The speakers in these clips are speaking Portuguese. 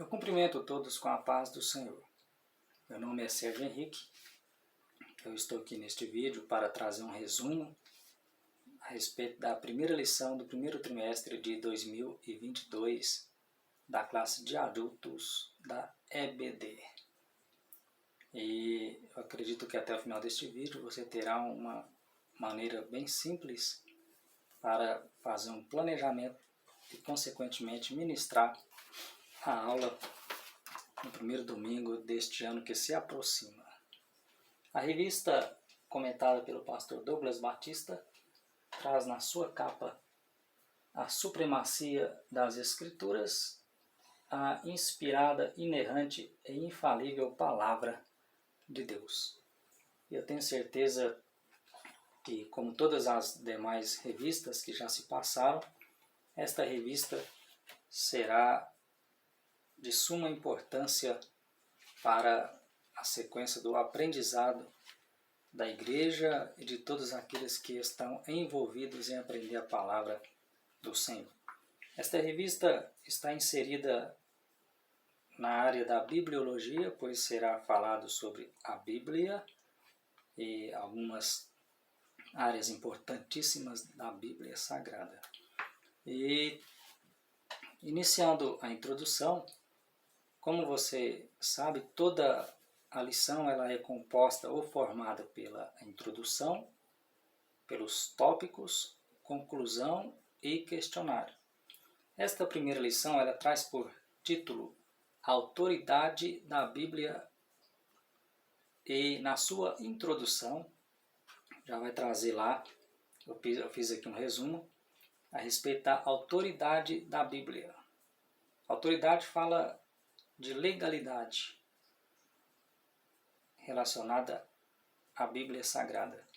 Eu cumprimento todos com a paz do Senhor. Meu nome é Sérgio Henrique. Eu estou aqui neste vídeo para trazer um resumo a respeito da primeira lição do primeiro trimestre de 2022 da classe de adultos da EBD. E eu acredito que até o final deste vídeo você terá uma maneira bem simples para fazer um planejamento e, consequentemente, ministrar a aula no primeiro domingo deste ano que se aproxima. A revista comentada pelo pastor Douglas Batista traz na sua capa a supremacia das Escrituras, a inspirada, inerrante e infalível Palavra de Deus. Eu tenho certeza que, como todas as demais revistas que já se passaram, esta revista será de suma importância para a sequência do aprendizado da igreja e de todos aqueles que estão envolvidos em aprender a palavra do Senhor. Esta revista está inserida na área da bibliologia, pois será falado sobre a Bíblia e algumas áreas importantíssimas da Bíblia Sagrada. E, iniciando a introdução, como você sabe, toda a lição ela é composta ou formada pela introdução, pelos tópicos, conclusão e questionário. Esta primeira lição ela traz por título Autoridade da Bíblia e na sua introdução já vai trazer lá, eu fiz aqui um resumo a respeito da autoridade da Bíblia. Autoridade fala de legalidade relacionada à Bíblia Sagrada.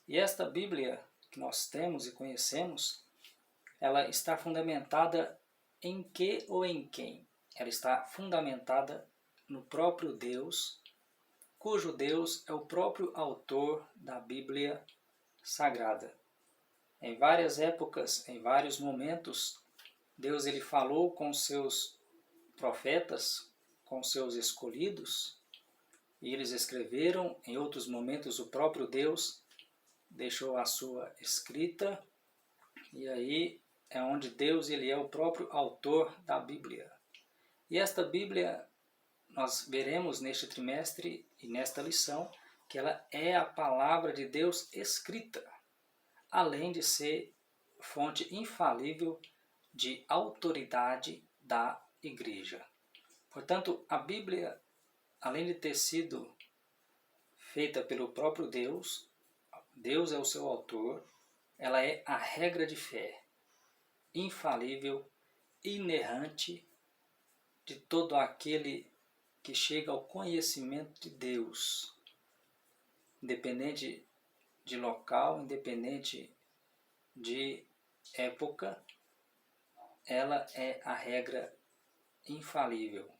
E esta Bíblia que nós temos e conhecemos, ela está fundamentada em que ou em quem? Ela está fundamentada no próprio Deus, cujo Deus é o próprio autor da Bíblia Sagrada. Em várias épocas, em vários momentos, Deus ele falou com seus profetas, com seus escolhidos, e eles escreveram. Em outros momentos, o próprio Deus deixou a sua escrita, e aí é onde Deus ele é o próprio autor da Bíblia. E esta Bíblia, nós veremos neste trimestre e nesta lição, que ela é a palavra de Deus escrita, além de ser fonte infalível de autoridade da igreja. Portanto, a Bíblia, além de ter sido feita pelo próprio Deus, Deus é o seu autor, ela é a regra de fé, infalível, inerrante de todo aquele que chega ao conhecimento de Deus, independente de local, independente de época, ela é a regra infalível.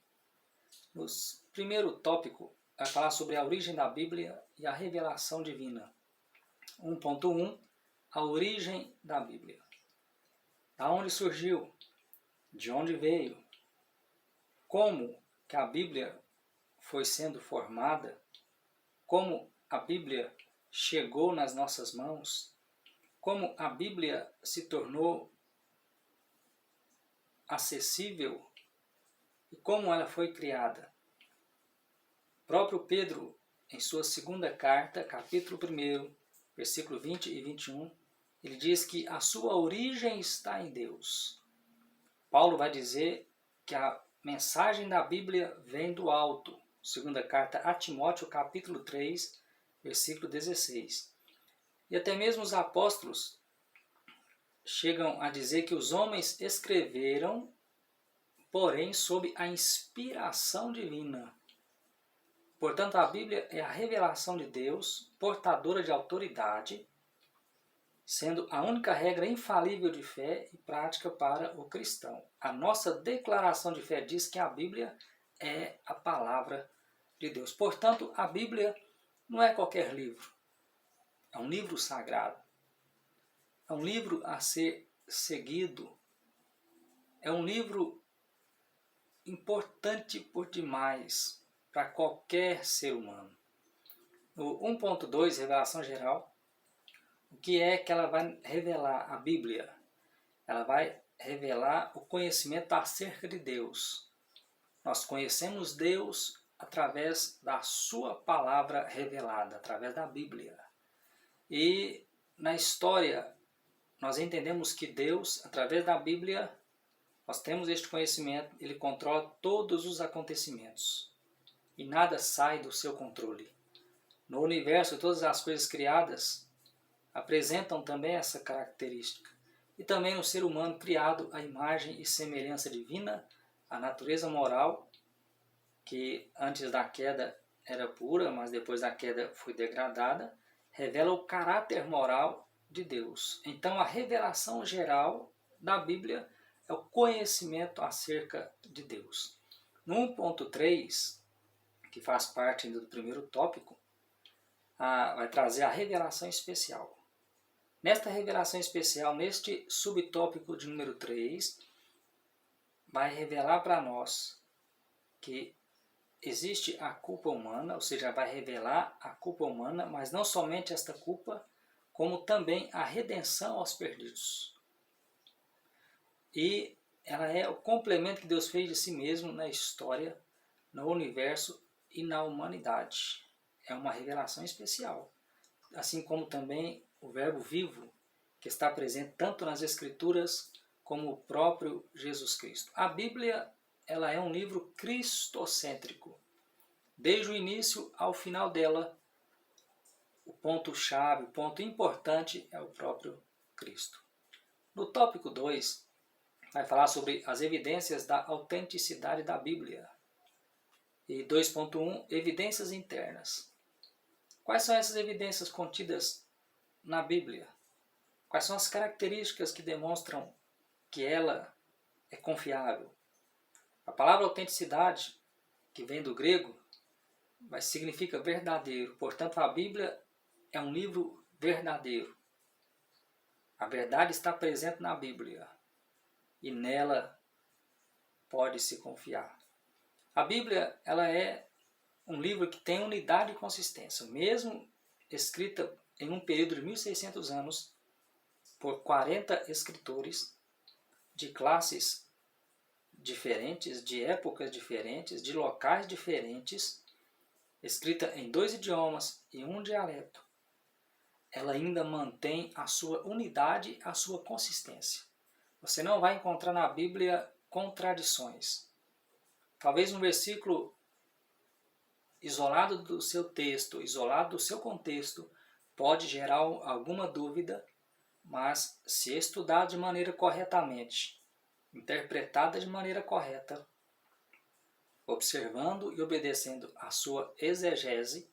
No primeiro tópico, vai falar sobre a origem da Bíblia e a revelação divina. 1.1, a origem da Bíblia. Da onde surgiu? De onde veio? Como que a Bíblia foi sendo formada? Como a Bíblia chegou nas nossas mãos? Como a Bíblia se tornou acessível? E como ela foi criada? O próprio Pedro, em sua segunda carta, capítulo 1, versículo 20 e 21, ele diz que a sua origem está em Deus. Paulo vai dizer que a mensagem da Bíblia vem do alto. Segunda carta a Timóteo, capítulo 3, versículo 16. E até mesmo os apóstolos chegam a dizer que os homens escreveram, porém sob a inspiração divina. Portanto, a Bíblia é a revelação de Deus, portadora de autoridade, sendo a única regra infalível de fé e prática para o cristão. A nossa declaração de fé diz que a Bíblia é a palavra de Deus. Portanto, a Bíblia não é qualquer livro. É um livro sagrado. É um livro a ser seguido. É um livro importante por demais para qualquer ser humano. No 1.2, revelação geral, o que é que ela vai revelar? A Bíblia. Ela vai revelar o conhecimento acerca de Deus. Nós conhecemos Deus através da sua palavra revelada, através da Bíblia. E na história, nós entendemos que Deus, através da Bíblia, nós temos este conhecimento, ele controla todos os acontecimentos. E nada sai do seu controle. No universo, todas as coisas criadas apresentam também essa característica. E também no ser humano criado à imagem e semelhança divina, a natureza moral, que antes da queda era pura, mas depois da queda foi degradada, revela o caráter moral de Deus. Então a revelação geral da Bíblia é o conhecimento acerca de Deus. No 1.3, que faz parte ainda do primeiro tópico, vai trazer a revelação especial. Nesta revelação especial, neste subtópico de número 3, vai revelar para nós que existe a culpa humana, ou seja, vai revelar a culpa humana, mas não somente esta culpa, como também a redenção aos perdidos. E ela é o complemento que Deus fez de si mesmo na história, no universo e na humanidade. É uma revelação especial. Assim como também o Verbo vivo, que está presente tanto nas Escrituras como o próprio Jesus Cristo. A Bíblia, ela é um livro cristocêntrico. Desde o início ao final dela, o ponto-chave, o ponto importante é o próprio Cristo. No tópico 2, vai falar sobre as evidências da autenticidade da Bíblia. E 2.1, evidências internas. Quais são essas evidências contidas na Bíblia? Quais são as características que demonstram que ela é confiável? A palavra autenticidade, que vem do grego, significa verdadeiro. Portanto, a Bíblia é um livro verdadeiro. A verdade está presente na Bíblia e nela pode-se confiar. A Bíblia, ela é um livro que tem unidade e consistência. Mesmo escrita em um período de 1600 anos, por 40 escritores de classes diferentes, de épocas diferentes, de locais diferentes, escrita em 2 idiomas e um dialeto, ela ainda mantém a sua unidade, a sua consistência. Você não vai encontrar na Bíblia contradições. Talvez um versículo isolado do seu texto, isolado do seu contexto, pode gerar alguma dúvida, mas se estudado de maneira corretamente, interpretada de maneira correta, observando e obedecendo a sua exegese,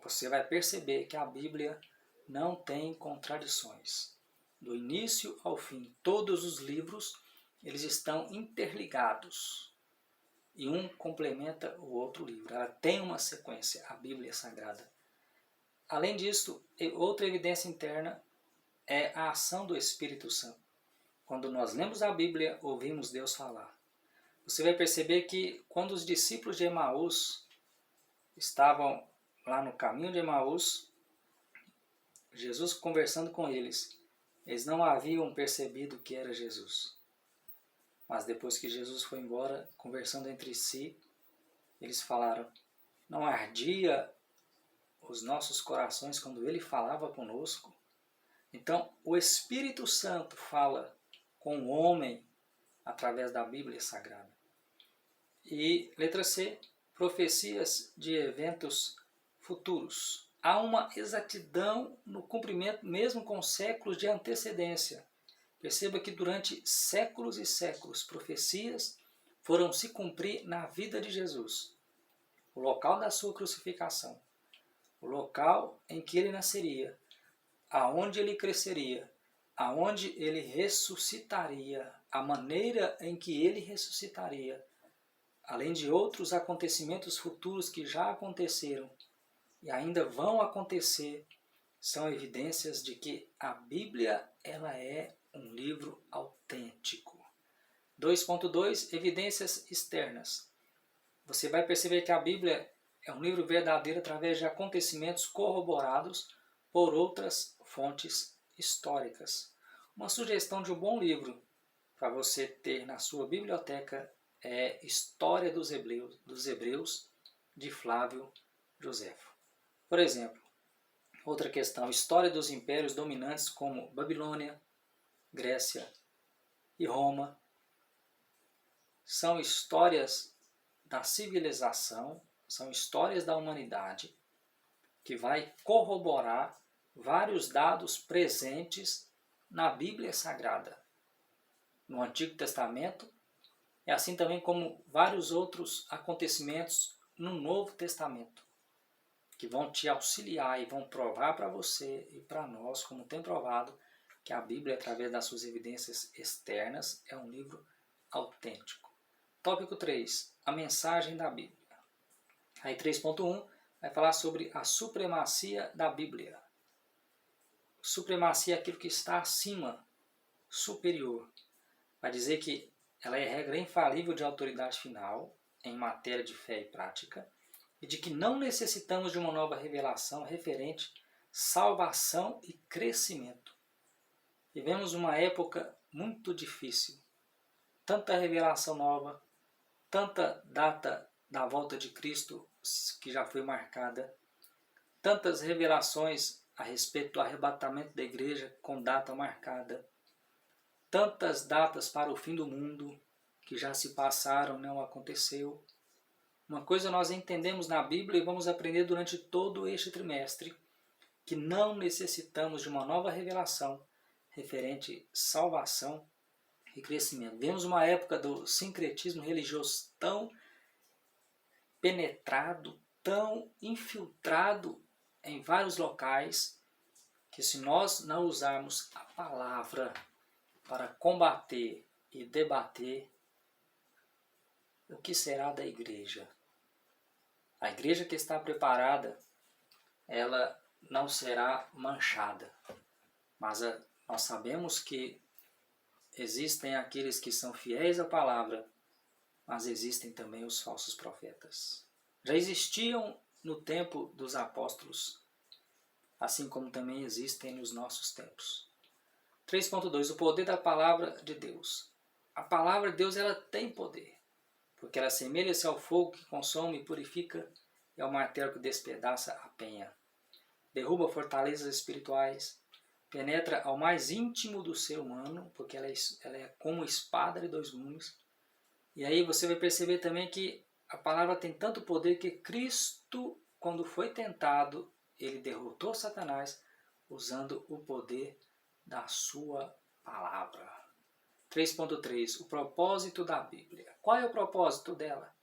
você vai perceber que a Bíblia não tem contradições. Do início ao fim, todos os livros, eles estão interligados. E um complementa o outro livro. Ela tem uma sequência, a Bíblia Sagrada. Além disso, outra evidência interna é a ação do Espírito Santo. Quando nós lemos a Bíblia, ouvimos Deus falar. Você vai perceber que quando os discípulos de Emaús estavam lá no caminho de Emaús, Jesus conversando com eles, eles não haviam percebido que era Jesus. Mas depois que Jesus foi embora, conversando entre si, eles falaram, não ardia os nossos corações quando ele falava conosco? Então, o Espírito Santo fala com o homem através da Bíblia Sagrada. E letra C, profecias de eventos futuros. Há uma exatidão no cumprimento, mesmo com séculos de antecedência. Perceba que durante séculos e séculos, profecias foram se cumprir na vida de Jesus. O local da sua crucificação, o local em que ele nasceria, aonde ele cresceria, aonde ele ressuscitaria, a maneira em que ele ressuscitaria, além de outros acontecimentos futuros que já aconteceram e ainda vão acontecer, são evidências de que a Bíblia ela é um livro autêntico. 2.2 Evidências externas. Você vai perceber que a Bíblia é um livro verdadeiro através de acontecimentos corroborados por outras fontes históricas. Uma sugestão de um bom livro para você ter na sua biblioteca é História dos Hebreus de Flávio Joséfo. Por exemplo, outra questão, História dos impérios dominantes como Babilônia, Grécia e Roma. São histórias da civilização, são histórias da humanidade que vai corroborar vários dados presentes na Bíblia Sagrada, no Antigo Testamento, e assim também como vários outros acontecimentos no Novo Testamento, que vão te auxiliar e vão provar para você e para nós, como tem provado, que a Bíblia, através das suas evidências externas, é um livro autêntico. Tópico 3. A mensagem da Bíblia. Aí 3.1 vai falar sobre a supremacia da Bíblia. Supremacia é aquilo que está acima, superior. Vai dizer que ela é regra infalível de autoridade final em matéria de fé e prática e de que não necessitamos de uma nova revelação referente salvação e crescimento. Vivemos uma época muito difícil. Tanta revelação nova, tanta data da volta de Cristo que já foi marcada, tantas revelações a respeito do arrebatamento da igreja com data marcada, tantas datas para o fim do mundo que já se passaram, não aconteceu. Uma coisa nós entendemos na Bíblia e vamos aprender durante todo este trimestre, que não necessitamos de uma nova revelação referente salvação e crescimento. Vemos uma época do sincretismo religioso tão penetrado, tão infiltrado em vários locais, que se nós não usarmos a palavra para combater e debater, o que será da igreja? A igreja que está preparada, ela não será manchada. Mas nós sabemos que existem aqueles que são fiéis à palavra, mas existem também os falsos profetas. Já existiam no tempo dos apóstolos, assim como também existem nos nossos tempos. 3.2. O poder da palavra de Deus. A palavra de Deus, ela tem poder, porque ela assemelha-se ao fogo que consome e purifica e ao martelo que despedaça a penha. Derruba fortalezas espirituais, penetra ao mais íntimo do ser humano, porque ela é como espada de dois gumes. E aí você vai perceber também que a palavra tem tanto poder que Cristo, quando foi tentado, ele derrotou Satanás usando o poder da sua palavra. 3.3. O propósito da Bíblia. Qual é o propósito dela?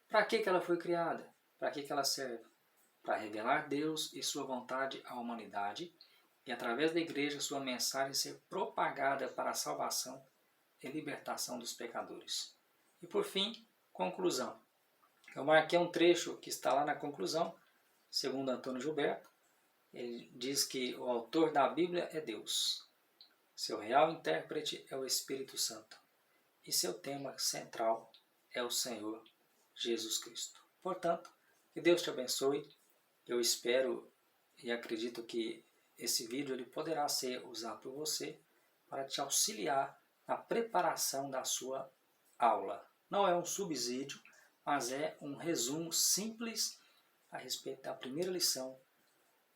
Para que ela foi criada? Para que ela serve? Para revelar Deus e sua vontade à humanidade e, através da igreja, sua mensagem ser propagada para a salvação e libertação dos pecadores. E, por fim, conclusão. Eu marquei um trecho que está lá na conclusão, segundo Antônio Gilberto. Ele diz que o autor da Bíblia é Deus. Seu real intérprete é o Espírito Santo. E seu tema central é o Senhor Jesus Cristo. Portanto, que Deus te abençoe. Eu espero e acredito que esse vídeo ele poderá ser usado por você para te auxiliar na preparação da sua aula. Não é um subsídio, mas é um resumo simples a respeito da primeira lição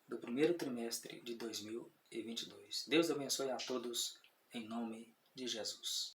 do primeiro trimestre de 2022. Deus abençoe a todos em nome de Jesus.